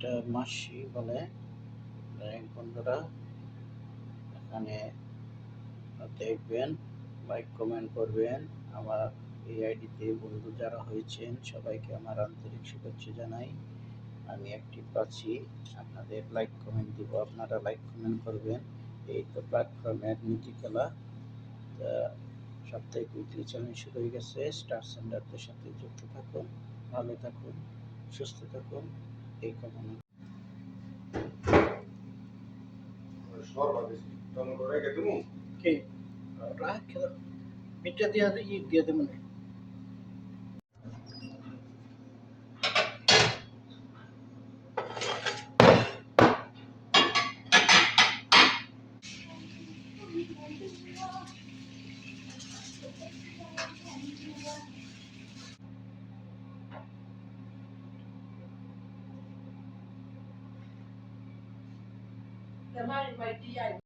এটা মাসি বলে। বন্ধুরা এখানে দেখবেন, লাইক কমেন্ট করবেন। আমার এই আইডিতে বন্ধু যারা হয়েছেন সবাইকে আমার আন্তরিক শুভেচ্ছা জানাই। আমি অ্যাক্টিভ আছি, আপনাদের লাইক কমেন্ট দিব, আপনারা লাইক কমেন্ট করবেন। এই তো প্ল্যাটফর্মের নীতিকলা। সাপ্তাহিক উইকলি চ্যালেঞ্জ শুরু হয়ে গেছে। স্টার সেন্টারদের সাথে যুক্ত থাকুন, ভালো থাকুন, সুস্থ থাকুন, এই কামনা। মিটটা দিয়ে দেবেন।